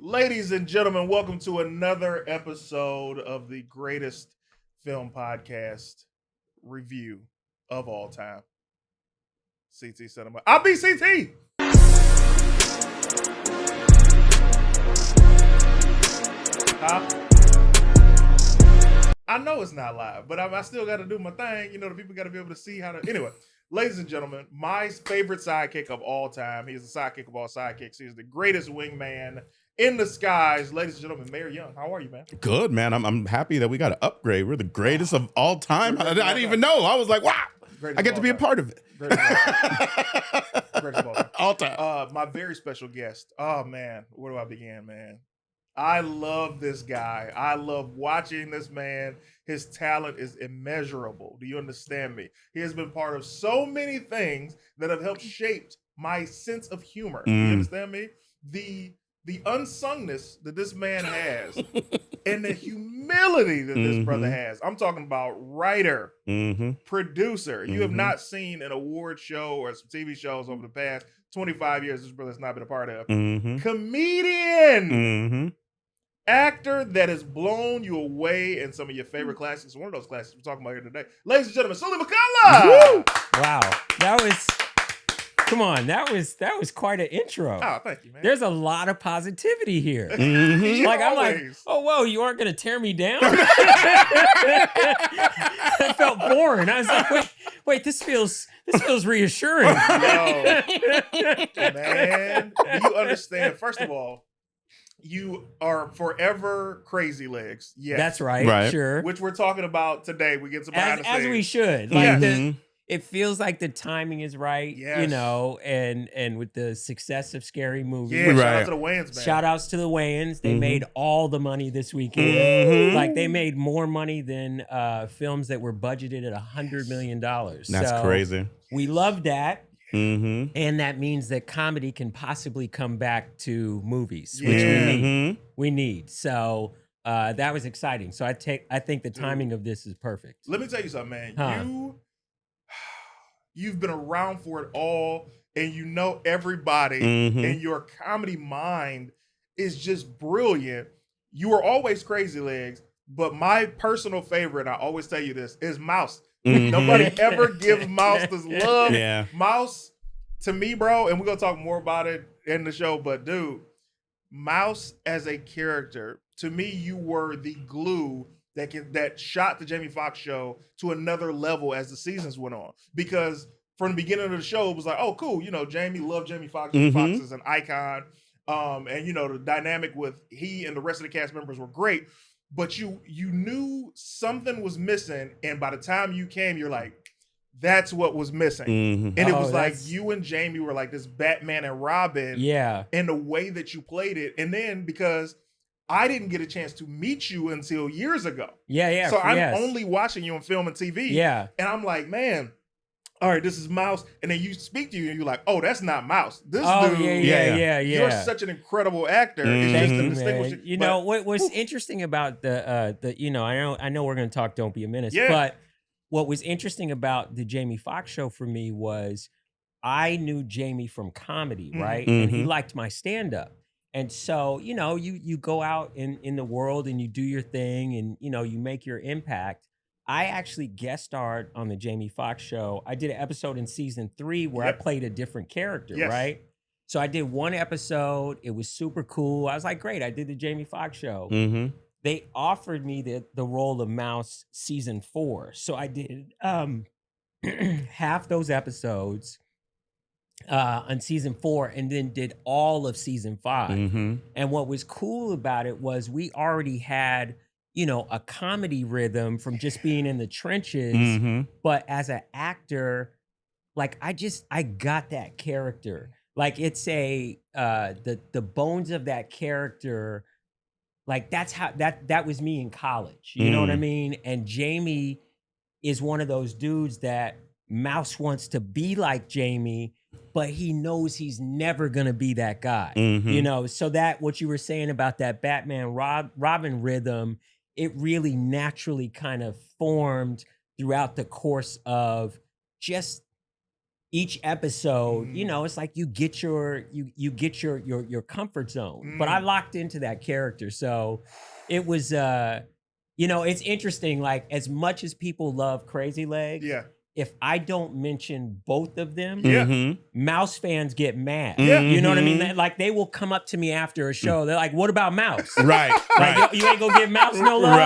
Ladies and gentlemen, welcome to another episode of the greatest film podcast review of all time. CT Cinema. I'll be CT. I know it's not live, but I still got to do my thing. You know, the people got to be able to see how to. Anyway, ladies and gentlemen, my favorite sidekick of all time. He is the sidekick of all sidekicks. He is the greatest wingman in the skies. Ladies and gentlemen, Mayor Young, how are you, man? Good, man. I'm happy that we got to upgrade. We're the greatest of all time. I didn't even know. I was like, wow. I get to be a part of it. Greatest of all time. All time. My very special guest. Oh, man. Where do I begin, man? I love this guy. I love watching this man. His talent is immeasurable. Do you understand me? He has been part of so many things that have helped shape my sense of humor. Do you understand me? The unsungness that this man has and the humility that this brother has. I'm talking about writer, producer. You have not seen an award show or some TV shows over the past 25 years this brother has not been a part of. Comedian. Actor that has blown you away in some of your favorite classics. One of those classics we're talking about here today. Ladies and gentlemen, Suli McCULLOUGH. Wow. That was... Come on, that was quite an intro. Oh, thank you, man. There's a lot of positivity here. Like I'm like, oh, whoa, you aren't going to tear me down? I felt boring. I was like, wait, this feels reassuring. Yo, man, you understand? First of all, you are forever Crazy Legs. Yes, that's right. Sure. Which we're talking about today. We get some behind the scenes. As we should. Like it feels like the timing is right, you know, and with the success of Scary Movie. Yeah, shout out to the Wayans, man. Shout outs to the Wayans. They made all the money this weekend. Like they made more money than films that were budgeted at $100 million. That's crazy. We love that. And that means that comedy can possibly come back to movies, which we need. So that was exciting. So I think the timing of this is perfect. Let me tell you something, man. You've been around for it all, and you know everybody, and your comedy mind is just brilliant. You are always Crazy Legs, but my personal favorite, I always tell you this, is Mouse. Nobody ever gives Mouse this love. Yeah. Mouse, to me, bro, and we're going to talk more about it in the show, but dude, Mouse as a character, to me, you were the glue that shot the Jamie Foxx Show to another level as the seasons went on. Because from the beginning of the show, it was like, oh, cool, you know, Jamie loved Jamie Foxx. Jamie Foxx is an icon. And, you know, the dynamic with he and the rest of the cast members were great. But you knew something was missing. And by the time you came, you're like, that's what was missing. And it was like you and Jamie were like this Batman and Robin. Yeah. And the way that you played it. And then because I didn't get a chance to meet you until years ago. Yeah. So I'm only watching you on film and TV. Yeah. And I'm like, man, all right, this is Mouse. And then you speak to you and you're like, oh, that's not Mouse. This dude. Yeah. You're such an incredible actor. It's just to distinguish you know, what's interesting about the you know, I know we're going to talk Don't Be a Menace, but what was interesting about the Jamie Foxx Show for me was I knew Jamie from comedy, right? And he liked my stand-up. And so, you know, you go out in the world and you do your thing and, you know, you make your impact. I actually guest starred on the Jamie Foxx Show. I did an episode in season 3 where I played a different character, right? So I did one episode. It was super cool. I was like, great, I did the Jamie Foxx Show. They offered me the role of Mouse season 4. So I did half those episodes on season 4 and then did all of season 5. And what was cool about it was we already had, you know, a comedy rhythm from just being in the trenches. But as an actor, like I got that character. Like it's the bones of that character. Like that's how that was me in college. You know what I mean? And Jamie is one of those dudes that Mouse wants to be like Jamie, but he knows he's never gonna be that guy. You know, so that what you were saying about that Batman Robin rhythm, it really naturally kind of formed throughout the course of just each episode, you know, it's like you get your comfort zone. But I locked into that character. So it was you know, it's interesting, like as much as people love Crazy Legs, if I don't mention both of them, Mouse fans get mad. You know what I mean? Like they will come up to me after a show. They're like, "What about Mouse?" Right. Like you ain't gonna give Mouse no love.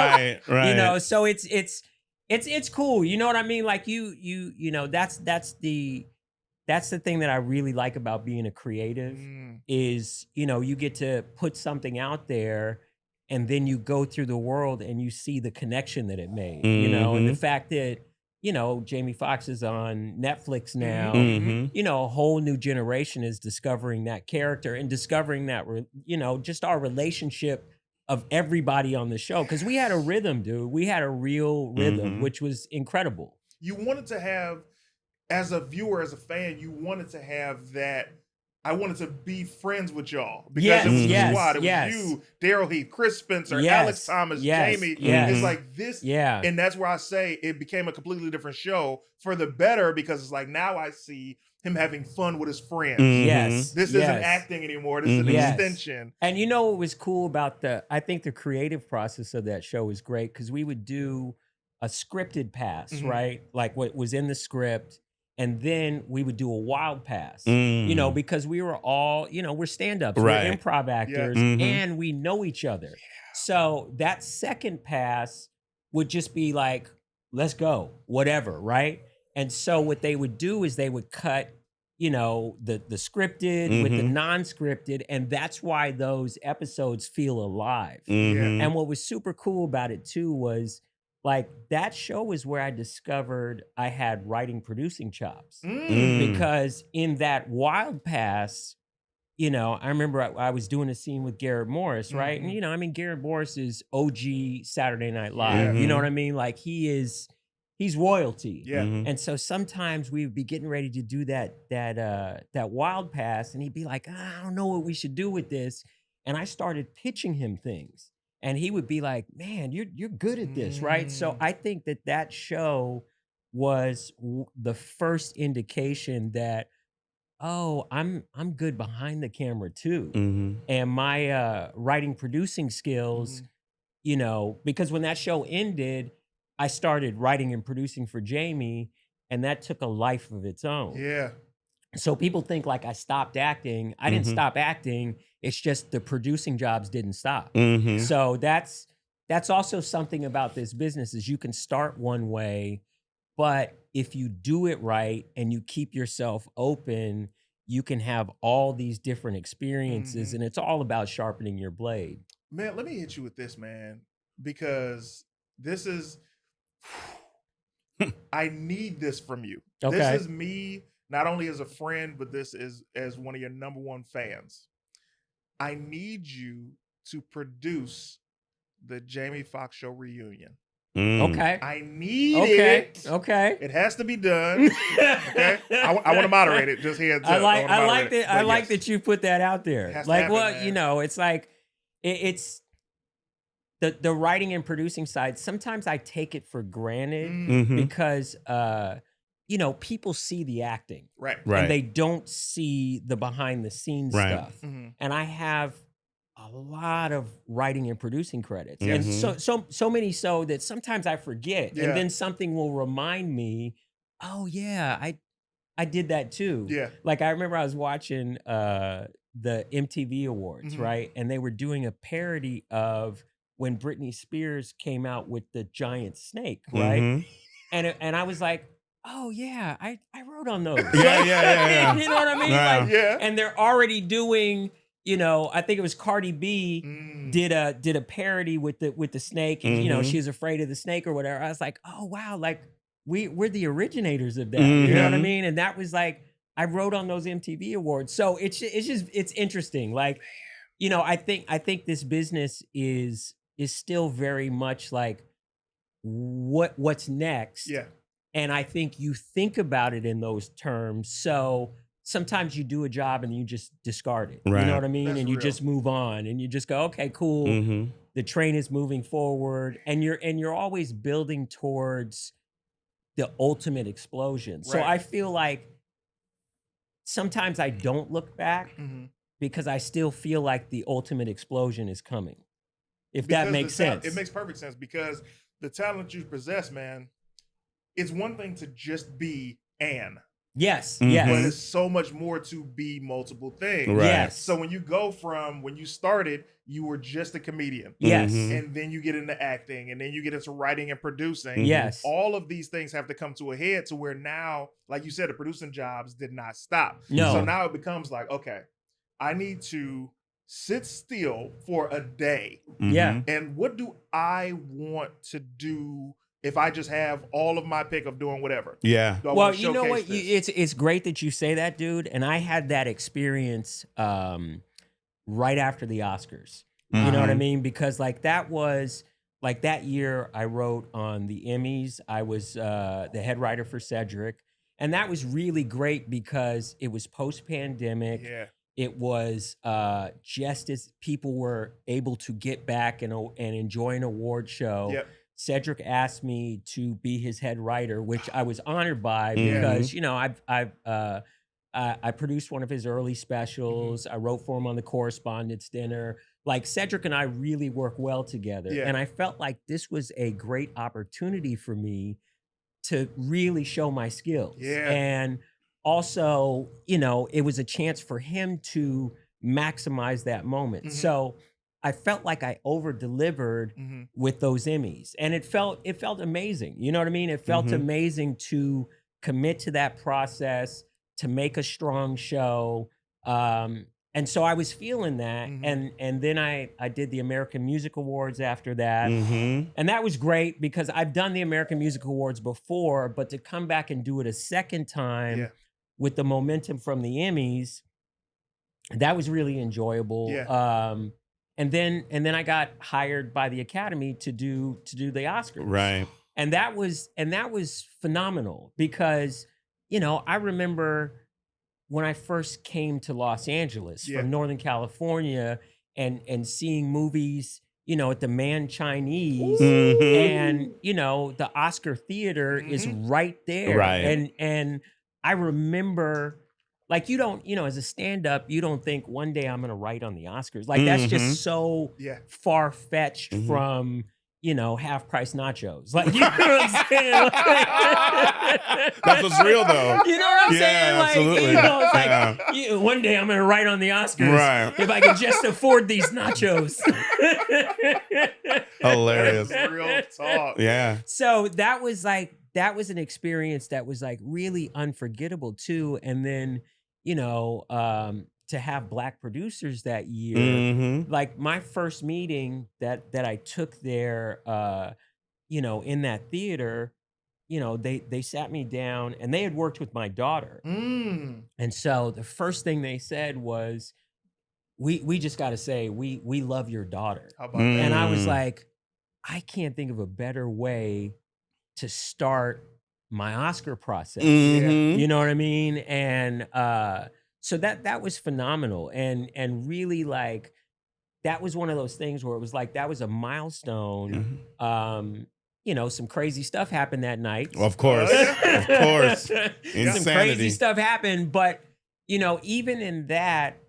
Right. You know, so it's cool. You know what I mean? Like you know, that's the thing that I really like about being a creative is, you know, you get to put something out there and then you go through the world and you see the connection that it made, you know, and the fact that, you know, Jamie Foxx is on Netflix now, you know, a whole new generation is discovering that character and discovering that, you know, just our relationship of everybody on the show. Cause we had a rhythm, dude. We had a real rhythm, which was incredible. You wanted to have, as a viewer, as a fan, you wanted to have that. I wanted to be friends with y'all because it was the squad. It was you, Daryl Heath, Chris Spencer, Alex Thomas, Jamie. It's like this. And that's where I say it became a completely different show for the better, because it's like now I see him having fun with his friends. This isn't acting anymore. This is an extension. And you know what was cool about I think the creative process of that show was great, because we would do a scripted pass, right? Like what was in the script. And then we would do a wild pass, you know, because we were all, you know, we're stand-ups, we're improv actors, and we know each other. So that second pass would just be like, let's go, whatever, right? And so what they would do is they would cut, you know, the scripted with the non-scripted, and that's why those episodes feel alive. And what was super cool about it too was, like, that show is where I discovered I had writing producing chops. Because in that wild pass, you know, I remember I was doing a scene with Garrett Morris, right? And, you know, I mean, Garrett Morris is OG Saturday Night Live. You know what I mean? Like, he's royalty. And so sometimes we would be getting ready to do that wild pass, and he'd be like, I don't know what we should do with this. And I started pitching him things. And he would be like, man, you're good at this, right? So I think that show was the first indication that, oh, I'm good behind the camera too. And my writing producing skills, you know, because when that show ended, I started writing and producing for Jamie, and that took a life of its own. So people think like I stopped acting. I didn't stop acting. It's just the producing jobs didn't stop. So that's also something about this business, is you can start one way, but if you do it right and you keep yourself open, you can have all these different experiences, and it's all about sharpening your blade. Man, let me hit you with this, man, because this is, I need this from you. This is me, not only as a friend, but this is as one of your #1 fans. I need you to produce the Jamie Foxx Show reunion. I need it. It has to be done. I want to moderate it. Just heads up. I like that you put that out there. Like, well, man, you know, it's like it's the writing and producing side. Sometimes I take it for granted because you know, people see the acting, and they don't see the behind the scenes stuff. And I have a lot of writing and producing credits, and so many so that sometimes I forget, and then something will remind me, oh yeah, I did that too. Like I remember I was watching the MTV Awards, right, and they were doing a parody of when Britney Spears came out with the giant snake, right, and I was like, oh yeah, I wrote on those. Yeah. You know what I mean? Like, and they're already doing, you know, I think it was Cardi B did a parody with the snake, and you know, she's afraid of the snake or whatever. I was like, oh wow, like we're the originators of that. You know what I mean? And that was like, I wrote on those MTV Awards. So it's interesting. Like, you know, I think this business is still very much like what's next. And I think you think about it in those terms. So sometimes you do a job and you just discard it. You know what I mean? That's and you real. just move on, and you just go, okay, cool. The train is moving forward, and you're always building towards the ultimate explosion. So I feel like sometimes I don't look back because I still feel like the ultimate explosion is coming. If that makes sense. It makes perfect sense because the talent you possess, man, it's one thing to just be Ann. Yes, But yes. it's so much more to be multiple things. Right. Yes. So when you go from when you started, you were just a comedian. Yes. And then you get into acting, and then you get into writing and producing. Yes. All of these things have to come to a head to where now, like you said, the producing jobs did not stop. No. So now it becomes like, okay, I need to sit still for a day. Yeah. And what do I want to do if I just have all of my pick of doing whatever? Yeah. Well, you know what? It's great that you say that, dude. And I had that experience right after the Oscars. You know what I mean? Because like that was like that year I wrote on the Emmys. I was the head writer for Cedric. And that was really great because it was post-pandemic. Yeah. It was just as people were able to get back and enjoy an award show. Yep. Cedric asked me to be his head writer, which I was honored by because you know I produced one of his early specials. I wrote for him on the Correspondents' Dinner. Like Cedric and I really work well together, and I felt like this was a great opportunity for me to really show my skills. Yeah. And also, you know, it was a chance for him to maximize that moment. So I felt like I over-delivered with those Emmys, and it felt amazing. You know what I mean? It felt amazing to commit to that process, to make a strong show. And so I was feeling that, and then I did the American Music Awards after that, and that was great because I've done the American Music Awards before, but to come back and do it a second time with the momentum from the Emmys, that was really enjoyable. And then I got hired by the Academy to do the Oscars. Right. And that was phenomenal because, you know, I remember when I first came to Los Angeles from Northern California and seeing movies, you know, at the Man Chinese, and you know, the Oscar Theater is right there. Right. And I remember, like, you don't, you know, as a stand-up, you don't think one day I'm gonna write on the Oscars. Like that's just so far-fetched from, you know, half-price nachos. Like, you know what I'm saying? That's what's real though. You know what I'm saying? Like, absolutely. you know, it's like one day I'm gonna write on the Oscars if I can just afford these nachos. Hilarious. That's real talk. Yeah. So that was an experience that was like really unforgettable too. And then, you know, to have Black producers that year, like my first meeting that I took there, you know, in that theater, you know, they sat me down and they had worked with my daughter. And so the first thing they said was, we just got to say, we love your daughter. How about that? And I was like, I can't think of a better way to start my Oscar process. You know what I mean? And so that was phenomenal. And really, like, that was one of those things where it was like, that was a milestone. You know, some crazy stuff happened that night. Of course. Of course. Insanity. Some crazy stuff happened. But, you know, even in that,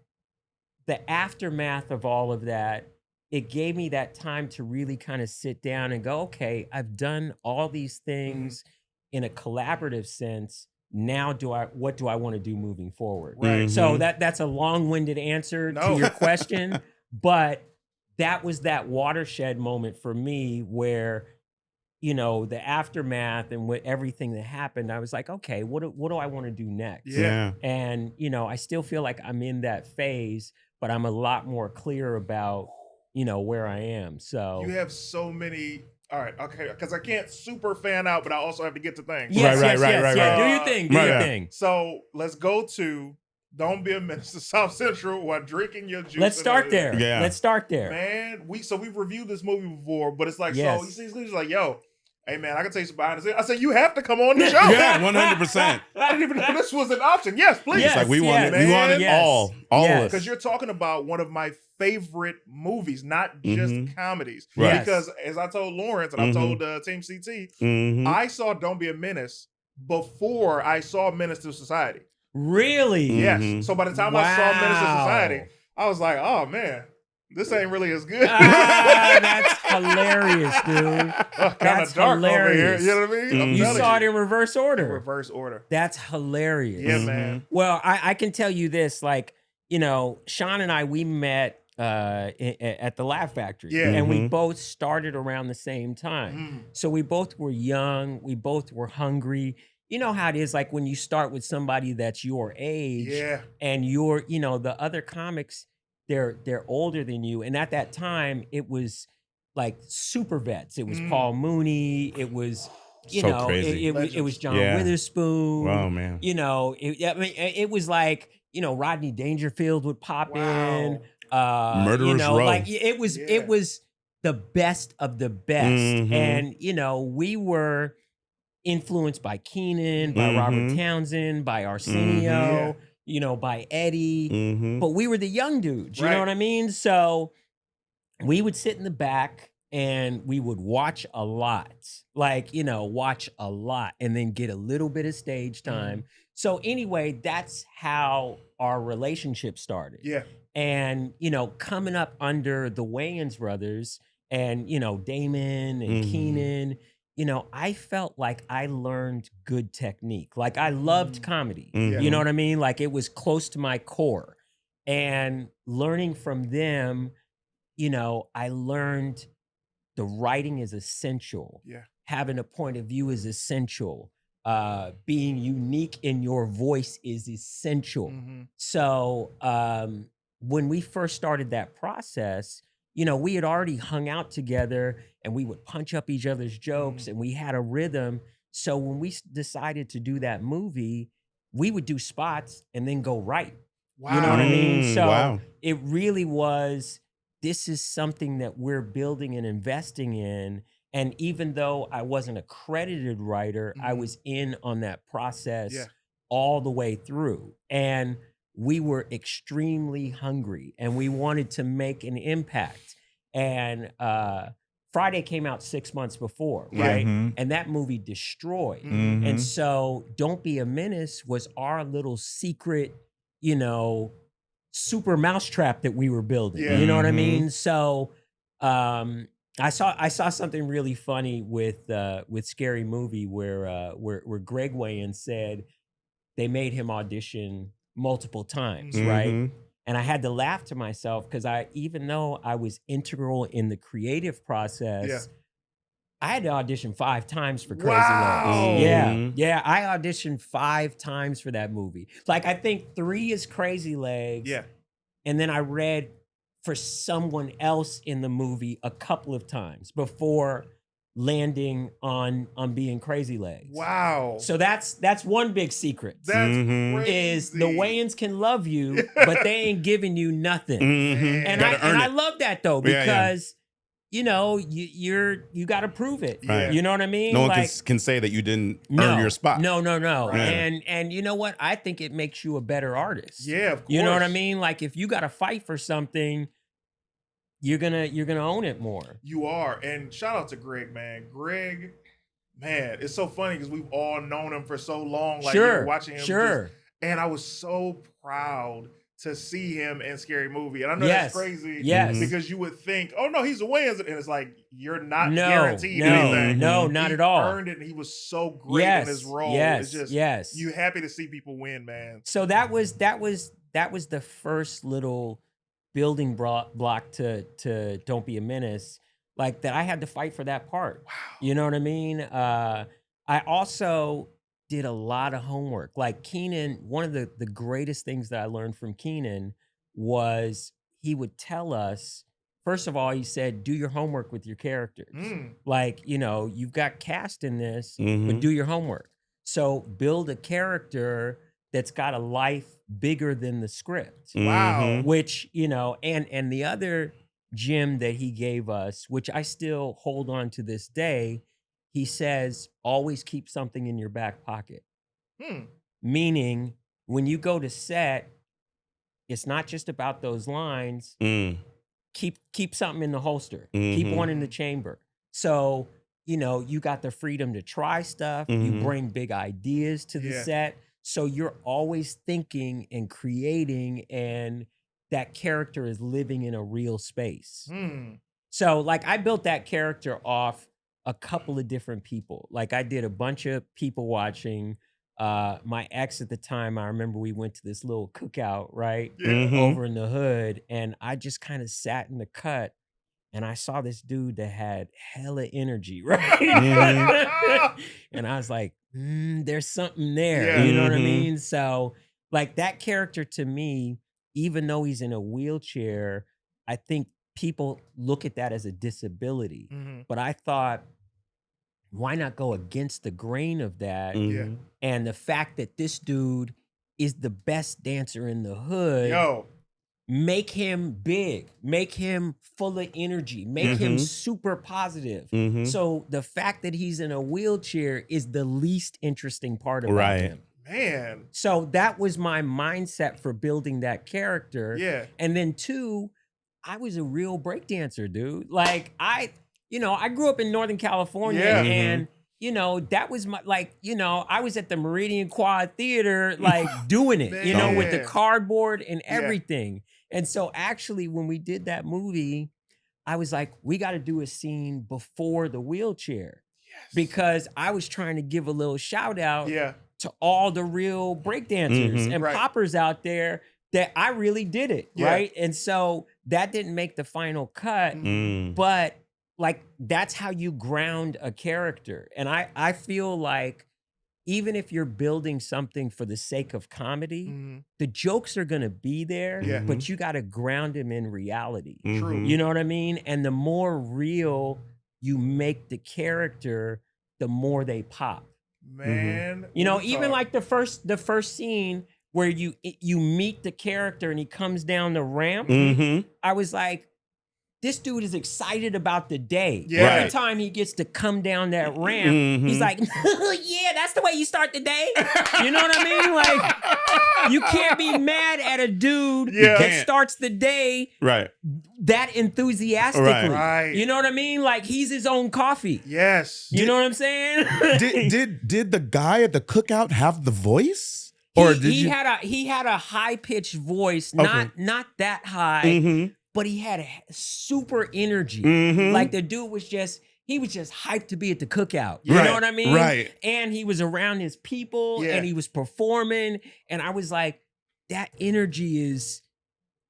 the aftermath of all of that, it gave me that time to really kind of sit down and go, okay, I've done all these things in a collaborative sense. Now what do I want to do moving forward? Right. So that's a long-winded answer to your question, but that was that watershed moment for me where, you know, the aftermath and with everything that happened, I was like, okay, what do I want to do next? Yeah. And, you know, I still feel like I'm in that phase, but I'm a lot more clear about, you know, where I am. So you have so many. All right, okay, because I can't super fan out, but I also have to get to things. Yes, Right. Yeah, do your thing. Do your thing. So let's go to Don't Be a Menace to South Central while drinking your juice. Let's start there. Yeah. Let's start there. Man, we've reviewed this movie before, but it's like, Yes. so he's like, yo, hey man, I can tell you some behind the scenes. I said, you have to come on the show. Yeah, 100%. I didn't even know this was an option. Yes, please. It's like we want it all of us. Because you're talking about one of my favorite movies, not just comedies. Right. Because as I told Lawrence and I told Team CT, I saw Don't Be a Menace before I saw Menace to Society. Really? Yes. So by the time I saw Menace to Society, I was like, oh man, this ain't really as good. That's hilarious, dude. Kind of dark hilarious. over here. You know what I mean? You saw it in reverse order. Reverse order. That's hilarious. Yeah, man. Well, I can tell you this, like, you know, Sean and I, we met at the Laugh Factory. And we both started around the same time. So we both were young. We both were hungry. You know how it is, like when you start with somebody that's your age and you're, you know, the other comics, they're older than you. And at that time, it was like super vets. It was Paul Mooney. It was, you know, it was John Witherspoon. Wow, man. You know, I mean, it was like, you know, Rodney Dangerfield would pop in. Murderers you know, Row. like it was the best of the best. And, you know, we were influenced by Keenan, by Robert Townsend, by Arsenio, you know, by Eddie. But we were the young dudes, you know what I mean? So we would sit in the back and we would watch a lot, like, you know, watch a lot and then get a little bit of stage time. So anyway, that's how our relationship started. Yeah. And, you know, coming up under the Wayans brothers and, you know, Damon and Keenan, you know, I felt like I learned good technique. Like I loved comedy. You know what I mean? Like it was close to my core. And learning from them, you know, I learned the writing is essential. Yeah. Having a point of view is essential. Being unique in your voice is essential. So when we first started that process, you know, we had already hung out together and we would punch up each other's jokes and we had a rhythm. So when we decided to do that movie, we would do spots and then go right. Wow. You know what I mean? So it really was, this is something that we're building and investing in. And even though I wasn't a credited writer, I was in on that process all the way through. And we were extremely hungry and we wanted to make an impact. And Friday came out 6 months before, right? And that movie destroyed. And so Don't Be a Menace was our little secret, you know, super mousetrap that we were building. You know what I mean? So I saw something really funny with Scary Movie where Greg Wayans said they made him audition multiple times, right? And I had to laugh to myself because even though I was integral in the creative process, I had to audition 5 times for Crazy Legs. Yeah, I auditioned 5 times for that movie. Like I think 3 is Crazy Legs. Yeah. And then I read for someone else in the movie a couple of times before landing on being Crazy Legs. Wow. So that's one big secret. That's crazy. Is the Wayans can love you, but they ain't giving you nothing. And I love that though, because you know, you got to prove it. Right. You know what I mean? No one can say that you didn't earn your spot. No. Right. And you know what? I think it makes you a better artist. Yeah, of course. You know what I mean? Like if you got to fight for something, you're gonna own it more. You are. And shout out to Greg, man. Greg, man, it's so funny because we've all known him for so long. Like watching him. And I was so proud to see him in Scary Movie. And I know that's crazy. Because you would think, oh no, he's a Wayans. And it's like, you're not guaranteed anything. No, not at all. He earned it and he was so great in his role. It's just you happy to see people win, man. So that was the first little building block to Don't Be a Menace, like that I had to fight for that part. Wow. You know what I mean? I also did a lot of homework. Like Keenan, one of the greatest things that I learned from Keenan was he would tell us, first of all, he said, do your homework with your characters. Like, you know, you've got cast in this, but do your homework. So build a character that's got a life bigger than the script. Wow. Which, you know, and the other gem that he gave us, which I still hold on to this day, he says, always keep something in your back pocket. Meaning, when you go to set, it's not just about those lines. Keep something in the holster. Keep one in the chamber. So, you know, you got the freedom to try stuff. You bring big ideas to the set. So you're always thinking and creating, and that character is living in a real space. So like I built that character off a couple of different people. Like I did a bunch of people watching. My ex at the time, I remember we went to this little cookout, right? Over in the hood. And I just kind of sat in the cut and I saw this dude that had hella energy, right? And I was like, there's something there. You know what I mean? So like that character to me, even though he's in a wheelchair, I think people look at that as a disability. But I thought, why not go against the grain of that? And the fact that this dude is the best dancer in the hood, make him big, make him full of energy, make him super positive. So the fact that he's in a wheelchair is the least interesting part about him. Man. So that was my mindset for building that character. And then two, I was a real breakdancer, dude. Like I grew up in Northern California and that was my, like, I was at the Meridian Quad Theater, like doing it, with the cardboard and everything. And so actually when we did that movie, I was like, we got to do a scene before the wheelchair because I was trying to give a little shout out to all the real breakdancers and poppers out there that I really did it, right? And so that didn't make the final cut, but like that's how you ground a character. And I feel like even if you're building something for the sake of comedy, the jokes are gonna be there, but you gotta ground them in reality. True. You know what I mean? And the more real you make the character, the more they pop. Man. Even like the first scene where you meet the character and he comes down the ramp, I was like, this dude is excited about the day. Every time he gets to come down that ramp, he's like, yeah, that's the way you start the day. You know what I mean? Like, you can't be mad at a dude that starts the day that enthusiastically. Right. You know what I mean? Like, he's his own coffee. Yes. You know what I'm saying? did the guy at the cookout have the voice? Or he had a high pitched voice, not that high, but he had a super energy. Like the dude was just hyped to be at the cookout. You know what I mean? Right. And he was around his people and he was performing. And I was like, that energy is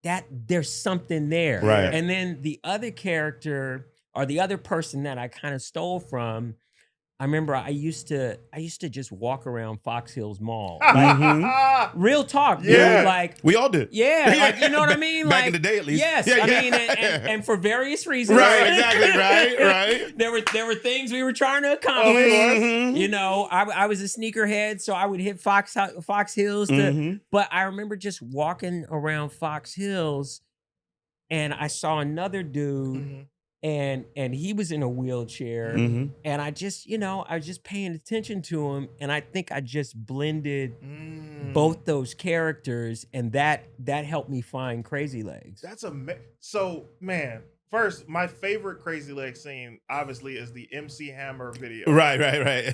that there's something there. Right. And then the other character or the other person that I kind of stole from, I remember I used to just walk around Fox Hills Mall. Like, real talk, dude. Like we all did. Yeah, like, you know what I mean? Back like, in the day, at least. Yes, I mean, and for various reasons. Right, exactly, right. There were things we were trying to accomplish. You know, I was a sneakerhead, so I would hit Fox Hills. But I remember just walking around Fox Hills, and I saw another dude. And he was in a wheelchair, and I just, I was just paying attention to him, and I think I just blended both those characters, and that helped me find Crazy Legs. That's so, man. First, my favorite Crazy Legs scene, obviously, is the MC Hammer video. Right. Man,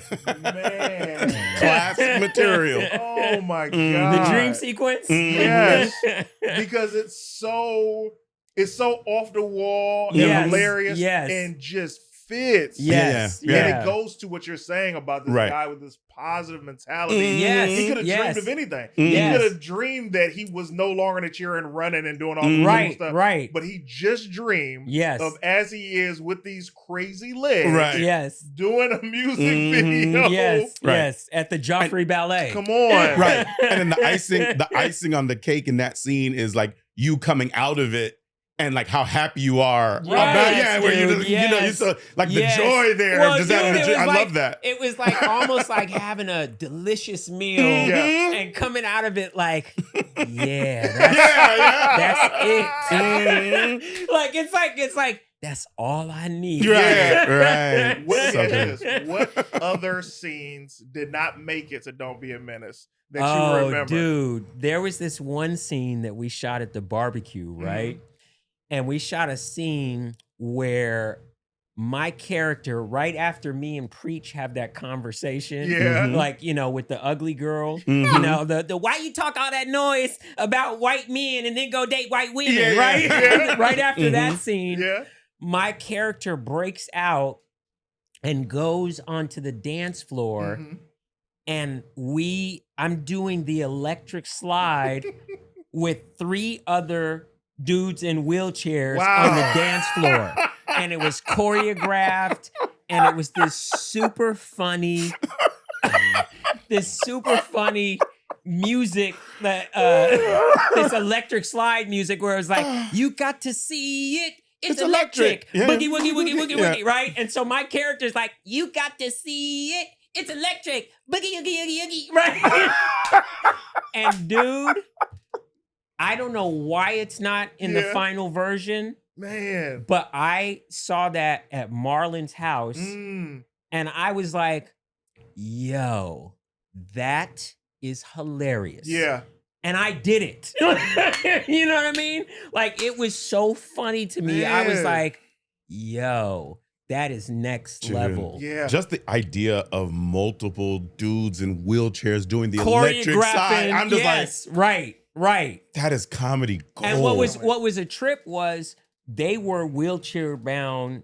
classic material. Oh my god, the dream sequence. Yes, because it's so off the wall and hilarious and just fits. Yes. And it goes to what you're saying about this guy with this positive mentality. Yes. He could have dreamed of anything. He could have dreamed that he was no longer in a chair and running and doing all this stuff. Right. But he just dreamed of as he is with these crazy legs. Right. Yes. Doing a music video. Yes. At the Joffrey Ballet. Come on. Right. And then the icing on the cake in that scene is like you coming out of it. And like how happy you are about where you saw like the joy there. Well, I love that. It was like almost like having a delicious meal and coming out of it like, that's it. Like it's like that's all I need. Right. What other scenes did not make it to Don't Be a Menace that you remember? Dude, there was this one scene that we shot at the barbecue, right? And we shot a scene where my character, right after me and Preach have that conversation, Yeah. like, you know, with the ugly girl, Mhm. you know, the why you talk all that noise about white men and then go date white women, Yeah, yeah. right? Yeah. Right after that Mhm. scene, Yeah. my character breaks out and goes onto the dance floor, Mhm. and I'm doing the electric slide with 3 other dudes in wheelchairs on the Wow. dance floor. And it was choreographed, and it was this super funny music that this electric slide music where it was like, you got to see it. It's electric. Yeah. Boogie, woogie, woogie, woogie, Yeah. woogie, right? And so my character's like, you got to see it. It's electric. Boogie, oogie, oogie, oogie, right? And dude, I don't know why it's not in the final version, Man. but I saw that at Marlon's house, Mm. and I was like, yo, that is hilarious. Yeah. And I did it. You know what I mean? Like, it was so funny to me. I was Man. like, yo, that is next Dude. level. Yeah. Just the idea of multiple dudes in wheelchairs doing the electric side. I'm just like, right. that is comedy gold. And what was a trip was they were wheelchair bound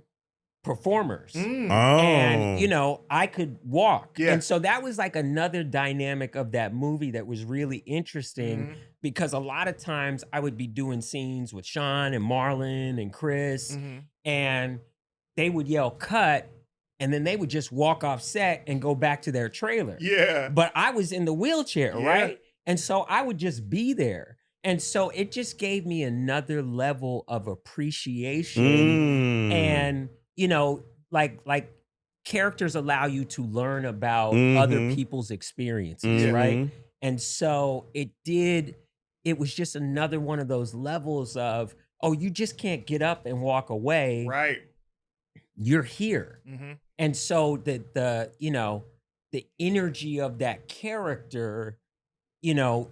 performers. Mm. Oh. And, you know, I could walk. Yeah. And so that was like another dynamic of that movie that was really interesting Mhm. because a lot of times I would be doing scenes with Sean and Marlon and Chris, Mhm. and they would yell cut, and then they would just walk off set and go back to their trailer. Yeah. But I was in the wheelchair, Yeah. right? And so I would just be there. And so it just gave me another level of appreciation. And, you know, like characters allow you to learn about other people's experiences, right? And so it was just another one of those levels of, oh, you just can't get up and walk away. Right. You're here. Mhm. And so the you know, the energy of that character, you know,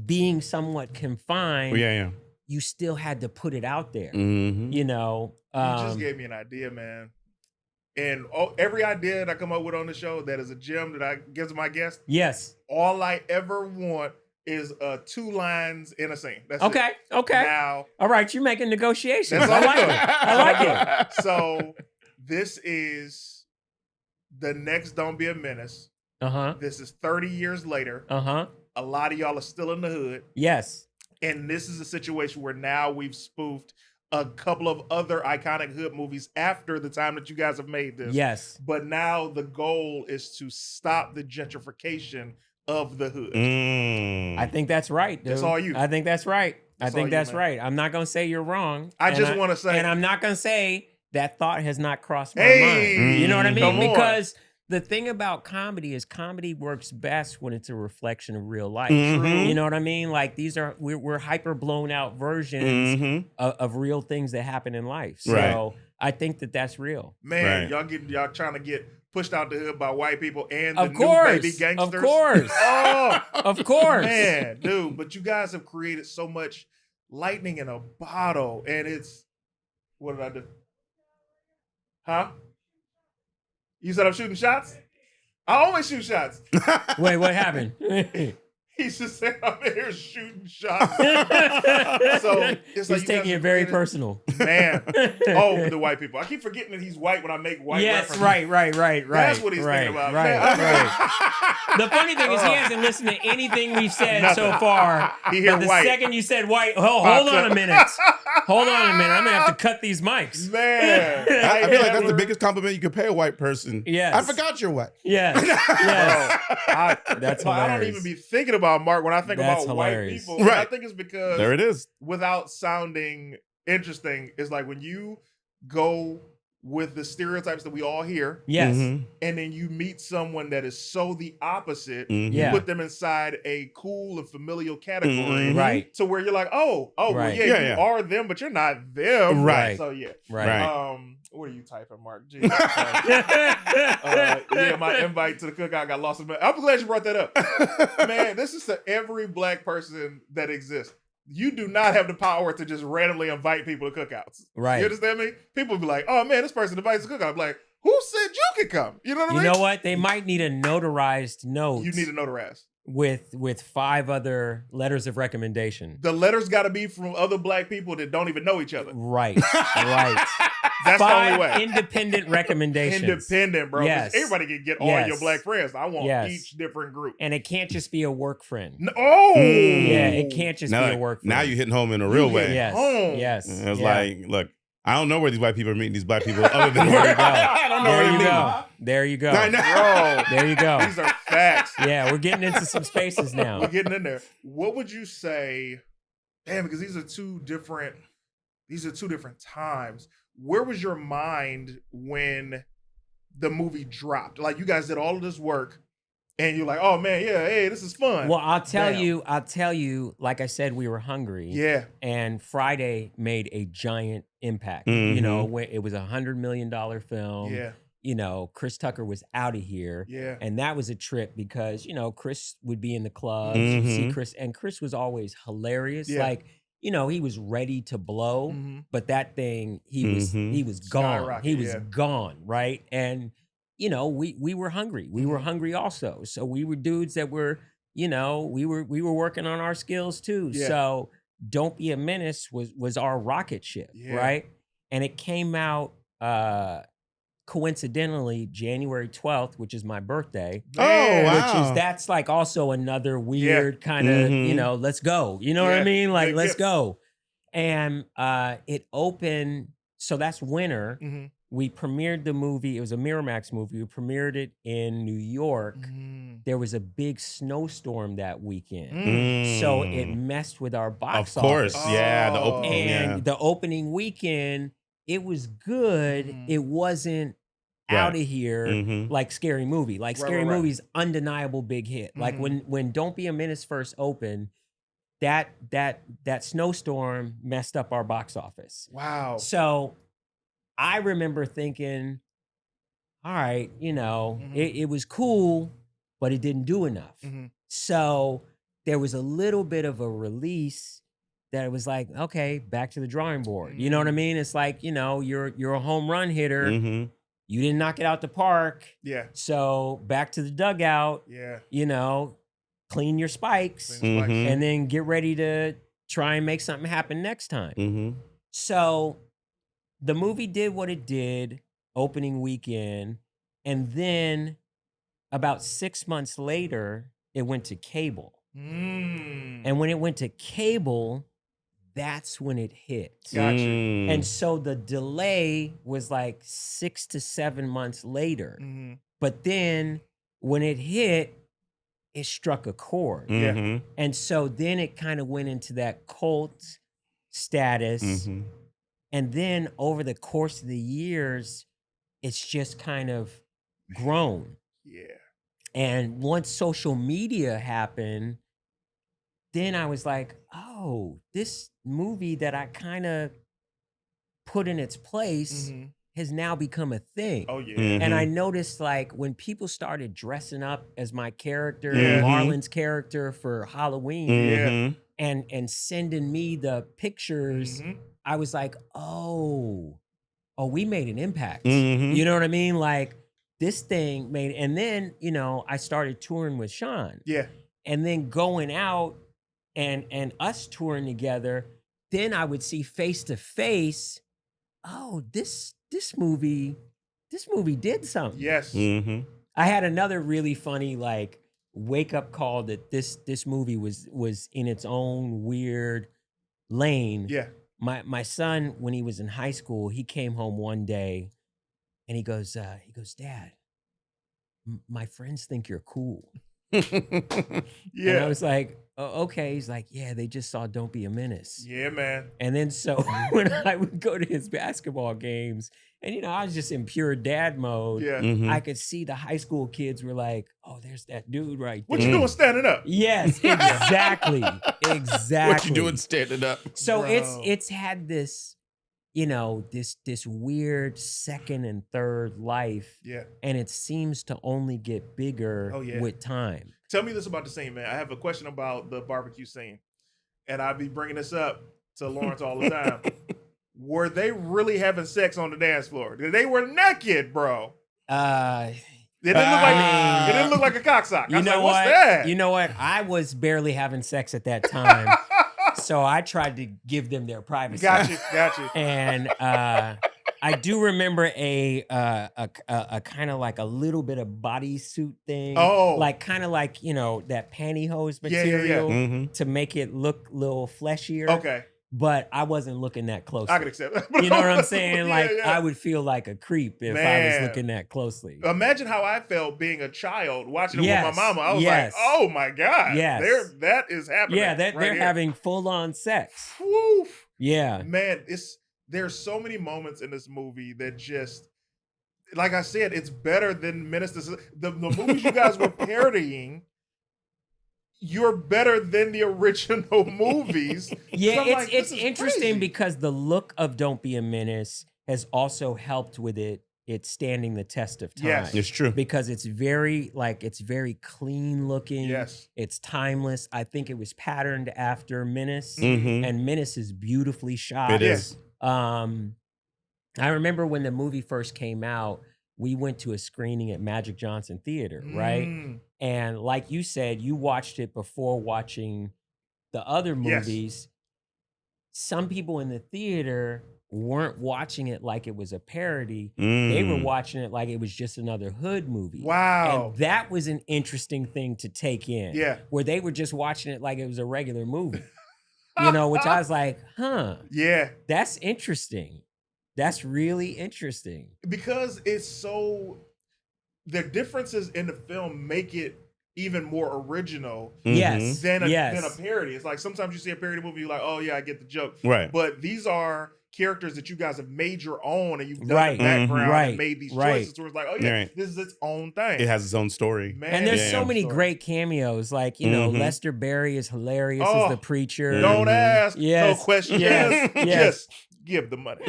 being somewhat confined, yeah. you still had to put it out there. Mhm. You know, You just gave me an idea, man. And every idea that I come up with on the show that is a gem that I give to my guests, yes. all I ever want is 2 lines in a scene. That's Okay. it. Okay. Now, All right. You're making negotiations. that's I all like good. it. I like it. it. So this is the next Don't Be a Menace. Uh-huh. This is 30 years later. Uh-huh. A lot of y'all are still in the hood. Yes. And this is a situation where now we've spoofed a couple of other iconic hood movies after the time that you guys have made this. Yes. But now the goal is to stop the gentrification of the hood. I think that's right, dude. That's all you. I think that's right. That's I think all you, that's man. right. I'm not going to say you're wrong. I And just want to say, And I'm not going to say that thought has not crossed my Hey, mind. You know what I mean? come on. Because the thing about comedy is comedy works best when it's a reflection of real life. Mhm. You know what I mean? Like we're hyper blown out versions of real things that happen in life. So Right. I think that that's real. man, Right. y'all trying to get pushed out the hood by white people and the Of new course. baby gangsters. Of course. Oh, Of course. man, dude. But you guys have created so much lightning in a bottle, and it's what did I do? Huh? You said I'm shooting shots? I always shoot shots. Wait, what happened? He just said I'm here shooting shots. So it's like He's taking it very personal. Man. Oh, the white people. I keep forgetting that he's white when I make white Yes, references. right. That's what he's thinking about. Right. Man, The funny thing is he hasn't listened to anything we've said Nothing. so far. He hear But the white. second you said white, hold on a minute. Hold on a minute. I'm gonna have to cut these mics. Man. I feel like that's the biggest compliment you could pay a white person. Yes. I forgot you're white. Yes. That's But I don't hilarious. even be thinking about Mark when I think That's about hilarious. white people. And I Right. think it's because There it is. without sounding interesting, it's like when you go with the stereotypes that we all hear, Yes. Mhm. and then you meet someone that is so the opposite, Mhm. Yeah. you put them inside a cool and familial category. Mhm. Right. To where you're like, oh, well, Right. yeah, Yeah, you yeah. are them, but you're not them. Right. So yeah. Right. What are you typing, Mark? Jeez. Yeah, my invite to the cookout got lost in the mail. I'm glad you brought that up. Man, this is to every black person that exists. you do not have the power to just randomly invite people to cookouts. Right. You understand me? People be like, oh man, this person invites a cookout. I'm like, who said you could come? You know what I mean? You know what? They might need a notarized note. You need to notarize. With 5 other letters of recommendation. The letters got to be from other black people that don't even know each other. Right. Right. That's 5 the only way. Independent recommendations. Independent, bro. Yes. Everybody can get all your black friends. I want each different group. And it can't just be a work friend. Oh! Yeah, it can't just be a work friend. Now you're hitting home in a real way. Yes. Home. Yes. It's like, look, I don't know where these white people are meeting these black people other than where I don't know there where you go. There you go. Bro, there you go. These are facts. Yeah, we're getting into some spaces now. We're getting in there. What would you say? Damn, because these are two different times. Where was your mind when the movie dropped? Like, you guys did all of this work and you're like, oh man, yeah, hey, this is fun. Well, I'll tell you, like I said, we were hungry. Yeah. And Friday made a giant impact. You know, it was $100 million film. Yeah. You know, Chris Tucker was out of here. Yeah. And that was a trip because, you know, Chris would be in the clubs. You'd see Chris, and Chris was always hilarious. Yeah. Like, you know, he was ready to blow, but that thing, he was gone. He was gone, right? And, you know, we were hungry. We were hungry also. So we were dudes that were, you know, we were working on our skills too. Yeah. So Don't Be a Menace was our rocket ship, right? And it came out coincidentally January 12th, which is my birthday. Oh, wow. Which is, that's like also another weird kind of, you know, let's go. You know what I mean? Like, let's go. And it opened, so that's winter. We premiered the movie. It was a Miramax movie. We premiered it in New York. There was a big snowstorm that weekend. So it messed with our box office. Of course, yeah. The opening, and the opening weekend, it was good. It wasn't out of here like Scary Movie. Like Scary Movie's undeniable big hit. Like when Don't Be a Menace first opened, that snowstorm messed up our box office. Wow. So I remember thinking, all right, you know, it was cool, but it didn't do enough. So there was a little bit of a release that it was like, okay, back to the drawing board. You know what I mean? It's like, you know, you're a home run hitter. You didn't knock it out the park. Yeah. So back to the dugout. Yeah. You know, clean your spikes, and then get ready to try and make something happen next time. So the movie did what it did opening weekend. And then about 6 months later, it went to cable. And when it went to cable, that's when it hit. Gotcha. And so the delay was like 6 to 7 months later. But then when it hit, it struck a chord. And so then it kind of went into that cult status. And then over the course of the years, it's just kind of grown. Yeah. And once social media happened, then I was like, oh, this movie that I kind of put in its place has now become a thing. Oh, yeah. And I noticed, like, when people started dressing up as my character, Marlon's character, for Halloween, and sending me the pictures, I was like, oh, we made an impact. You know what I mean? Like, this thing made, and then, you know, I started touring with Sean. Yeah. And then going out and us touring together, then I would see face to face, oh, this movie did something. Yes. I had another really funny, like, wake up call that this movie was in its own weird lane. Yeah. My son, when he was in high school, he came home one day and he goes, Dad, my friends think you're cool. And I was like, oh, okay. He's like, yeah, they just saw Don't Be a Menace. Yeah, man. And then so when I would go to his basketball games, and, you know, I was just in pure dad mode. Yeah. I could see the high school kids were like, oh, there's that dude right there. What you doing standing up? Yes, exactly. Exactly. What you doing standing up? So Bro. it's had this, you know, this weird second and third life. Yeah. And it seems to only get bigger Oh, yeah. with time. Tell me this about the scene, man. I have a question about the barbecue scene. and I be bringing this up to Lawrence all the time. Were they really having sex on the dance floor? They were naked, bro. It didn't look like a cocksock. You know what's that? You know what? I was barely having sex at that time, so I tried to give them their privacy. Got you. And I do remember a kind of like a little bit of bodysuit thing. Oh, like kind of like that pantyhose material to make it look a little fleshier. Okay. But I wasn't looking that closely. I can accept that. You know what I'm saying? Like yeah. I would feel like a creep if I was looking that closely. Imagine how I felt being a child watching it with my mama. I was like, oh my God. Yes. That is happening. Yeah, they're having full-on sex. Woo. Yeah. Man, there's so many moments in this movie that just, like I said, it's better than Menace. The movies you guys were parodying, you're better than the original movies. Yeah, it's interesting crazy. Because the look of Don't Be a Menace has also helped with it's standing the test of time. Yes, it's true. Because it's very clean looking. Yes. It's timeless. I think it was patterned after Menace, and Menace is beautifully shot. It is. I remember when the movie first came out, we went to a screening at Magic Johnson Theater, right? And like you said, you watched it before watching the other movies. Yes. Some people in the theater weren't watching it like it was a parody. They were watching it like it was just another hood movie. Wow. And that was an interesting thing to take in. Yeah. Where they were just watching it like it was a regular movie. Which I was like, huh. Yeah. That's interesting. That's really interesting. Because it's so, the differences in the film make it even more original yes. than a parody. It's like sometimes you see a parody movie, you're like, oh yeah, I get the joke. Right. But these are characters that you guys have made your own and you've done the background and made these choices. So it's like, oh yeah, this is its own thing. It has its own story. Man, and there's so many great cameos. Like, Lester Berry is hilarious as the preacher. Don't ask no questions. Yes. Just give the money.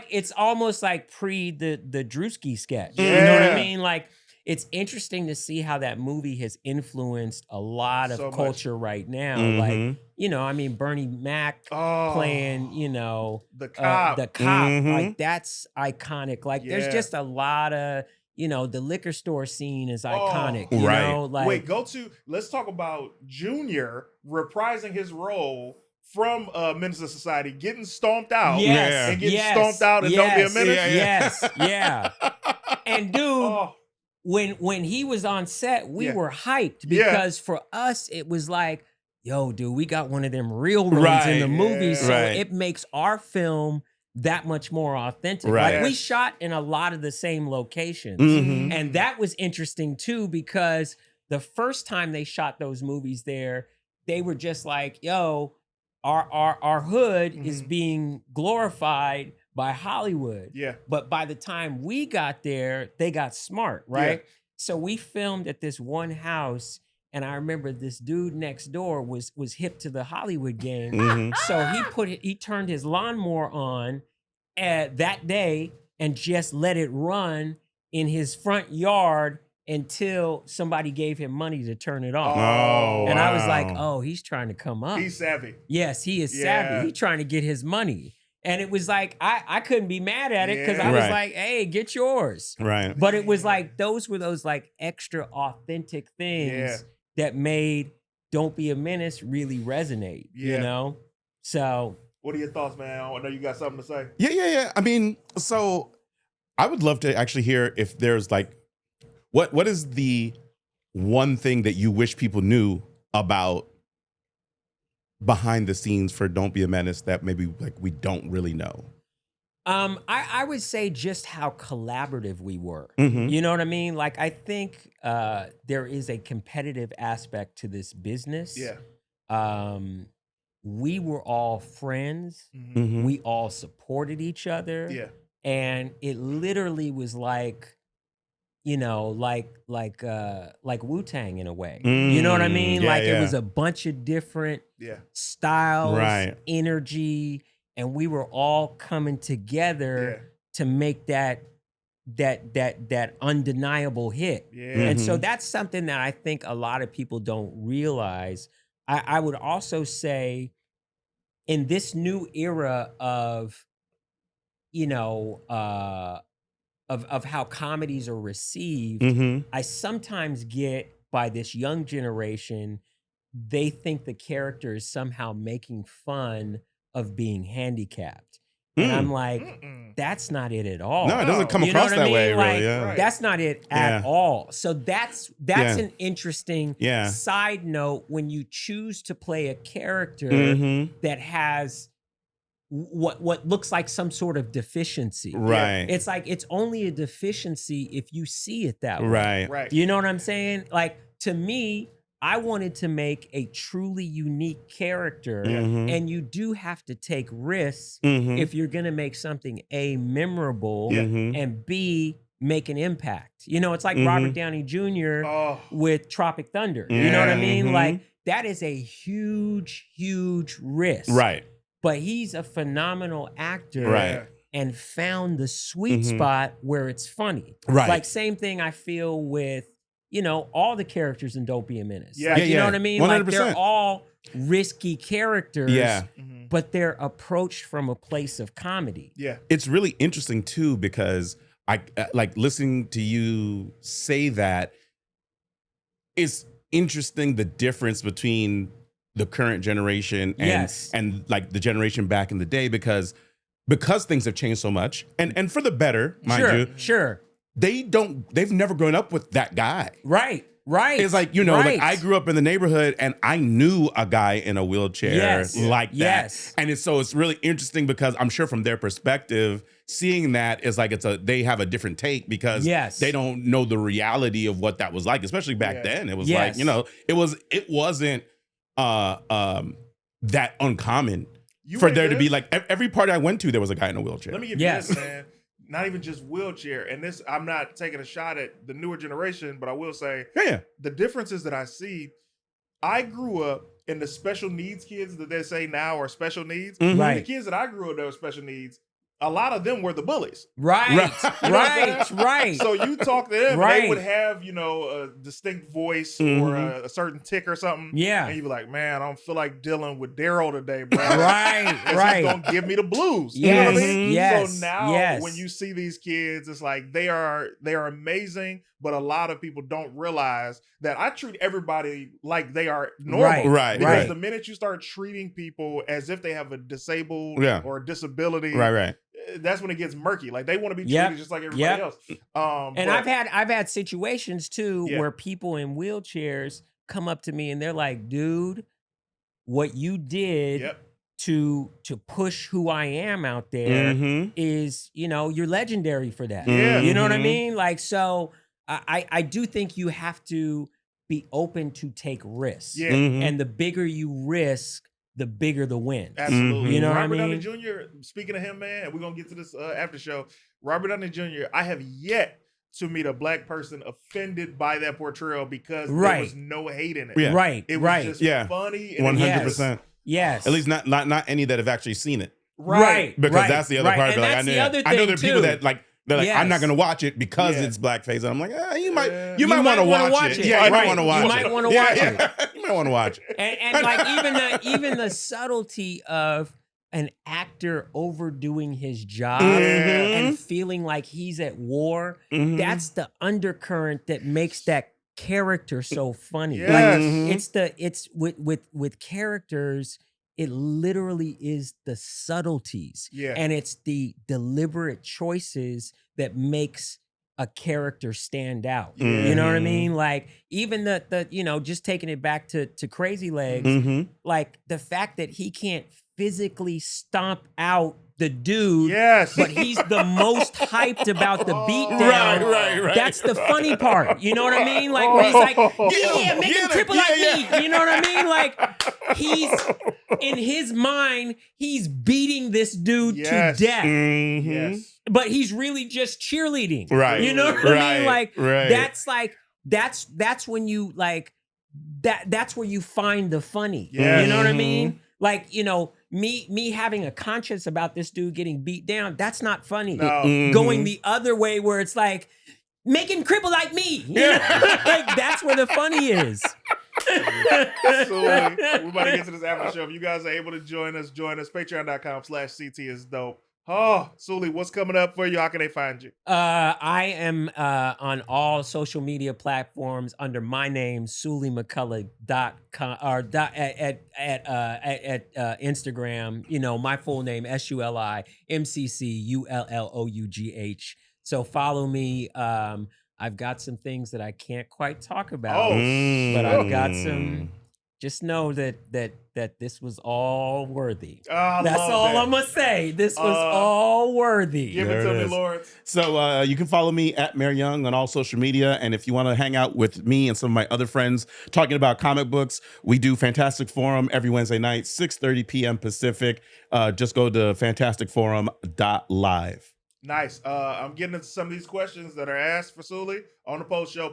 It's almost like pre the Drewski sketch. Yeah. You know what I mean? Like, it's interesting to see how that movie has influenced a lot of culture right now. Like, Bernie Mac playing, the cop. Like, that's iconic. Like, there's just a lot of, the liquor store scene is iconic. You know? Like, let's talk about Junior reprising his role from Menace to Society, getting stomped out. Yes. And getting stomped out and Don't Be a Menace. Yeah. And dude, when he was on set, we were hyped because for us, it was like, yo, dude, we got one of them real runs in the movie. So it makes our film that much more authentic. Right. Like, we shot in a lot of the same locations. And that was interesting too, because the first time they shot those movies there, they were just like, yo, our hood is being glorified by Hollywood. Yeah. But by the time we got there, they got smart, right? Yeah. So we filmed at this one house, and I remember this dude next door was hip to the Hollywood game. So he turned his lawnmower on that day and just let it run in his front yard until somebody gave him money to turn it off. And I was like, oh, he's trying to come up. He's savvy. Yes, he is savvy. He's trying to get his money. And it was like, I couldn't be mad at it because I was like, hey, get yours. Right. But it was like, those were those like extra authentic things that made Don't Be a Menace really resonate, you know? So. What are your thoughts, man? I know you got something to say. Yeah. I mean, so I would love to actually hear if there's like, what is the one thing that you wish people knew about behind the scenes for Don't Be a Menace that maybe like we don't really know? I would say just how collaborative we were. You know what I mean? Like, I think there is a competitive aspect to this business. Yeah. We were all friends. We all supported each other. Yeah. And it literally was like, like Wu-Tang in a way. You know what I mean? It was a bunch of different styles, energy, and we were all coming together to make that undeniable hit. And so that's something that I think a lot of people don't realize I would also say in this new era of, you know, of how comedies are received, I sometimes get by this young generation, they think the character is somehow making fun of being handicapped. And I'm like, that's not it at all. No, it doesn't come You know across what I that way, mean? really. Like, Yeah. that's not it at all. So that's Yeah. an interesting Yeah. side note when you choose to play a character that has what looks like some sort of deficiency. Right. It's like it's only a deficiency if you see it that way. Right. Right. You know what I'm saying? Like, to me, I wanted to make a truly unique character, and you do have to take risks if you're gonna make something A, memorable, and B, make an impact. You know, it's like Robert Downey Jr. With Tropic Thunder. You know what I mean? Like, that is a huge, huge risk. Right. But he's a phenomenal actor. Right. And found the sweet spot where it's funny. Right. Like, same thing I feel with, you know, all the characters in Don't Be a Menace. Yeah. Like, Yeah, you know yeah. what I mean? 100%. Like, they're all risky characters. Yeah. But they're approached from a place of comedy. Yeah. It's really interesting too, because I like listening to you say that. It's interesting the difference between the current generation and like the generation back in the day, because things have changed so much and for the better, mind you. Sure. They've never grown up with that guy. Right. It's like, you know, like I grew up in the neighborhood and I knew a guy in a wheelchair like that. And it's really interesting because I'm sure from their perspective, seeing that is like they have a different take because they don't know the reality of what that was like, especially back then. It was like, you know, it wasn't that uncommon for there to be like every party I went to, there was a guy in a wheelchair. Let me give you this, man. Not even just wheelchair. And this, I'm not taking a shot at the newer generation, but I will say the differences that I see, I grew up in the special needs kids that they say now are special needs. Right. The kids that I grew up that were special needs, a lot of them were the bullies. Right. So you talk to them, and they would have, you know, a distinct voice or a certain tick or something. Yeah. And you'd be like, man, I don't feel like dealing with Daryl today, bro. Right. He's going to give me the blues. You know what I mean? So now when you see these kids, it's like they are amazing, but a lot of people don't realize that I treat everybody like they are normal. Right. Because the minute you start treating people as if they have a disabled or a disability, that's when it gets murky. Like they want to be treated just like everybody else. And I've had situations too where people in wheelchairs come up to me and they're like, dude, what you did to push who I am out there is, you know, you're legendary for that. You know what I mean? Like, so I do think you have to be open to take risks. And the bigger you risk, the bigger the win. Absolutely. You know what I Robert mean? Downey Jr., speaking of him, man, we're going to get to this after show. Robert Downey Jr., I have yet to meet a black person offended by that portrayal because there was no hate in it. It was just funny. 100%. Yes. At least not any that have actually seen it. Because that's the other part. And like, that's the other thing, I know there are people too. that like, they're like, I'm not going to watch it because it's blackface. And I'm like, you might want to watch it. Yeah, you might want to watch it. You might want to watch it. You might want to watch it. And like even the subtlety of an actor overdoing his job and feeling like he's at war, that's the undercurrent that makes that character so funny. Like it's with characters, it literally is the subtleties. And it's the deliberate choices that makes a character stand out. You know what I mean? Like even the you know, just taking it back to Crazy Legs, like the fact that he can't physically stomp out the dude, but he's the most hyped about the beatdown. Right. That's the funny part. You know what I mean? Like where he's like, yeah, make him cripple like me. You know what I mean? Like he's in his mind, he's beating this dude to death. But he's really just cheerleading. You know what I mean? Like that's when you like that's where you find the funny. You know what I mean? Like, you know, me having a conscience about this dude getting beat down, that's not funny. Going the other way where it's like, make him cripple like me. You know? Like that's where the funny is. Suli, we're about to get to this after show. If you guys are able to join us. Patreon.com/CTisDOPE. Oh, Suli, what's coming up for you? How can they find you? I am on all social media platforms under my name, SuliMcCULLOUGH.com or at Instagram. You know, my full name, SuliMcCullough. So follow me. I've got some things that I can't quite talk about, but I've got some. Just know that this was all worthy. That's all I'm gonna say. This was all worthy. Give it to me, Lawrence. So you can follow me at Mayor Young on all social media, and if you want to hang out with me and some of my other friends talking about comic books, we do Fantastic Forum every Wednesday night, 6:30 p.m. Pacific. Just go to fantasticforum.live. Nice. I'm getting into some of these questions that are asked for Suli on the post show.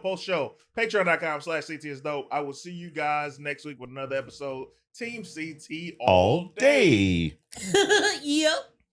Patreon.com/CTisDOPE. I will see you guys next week with another episode. Team CT all day. Yep.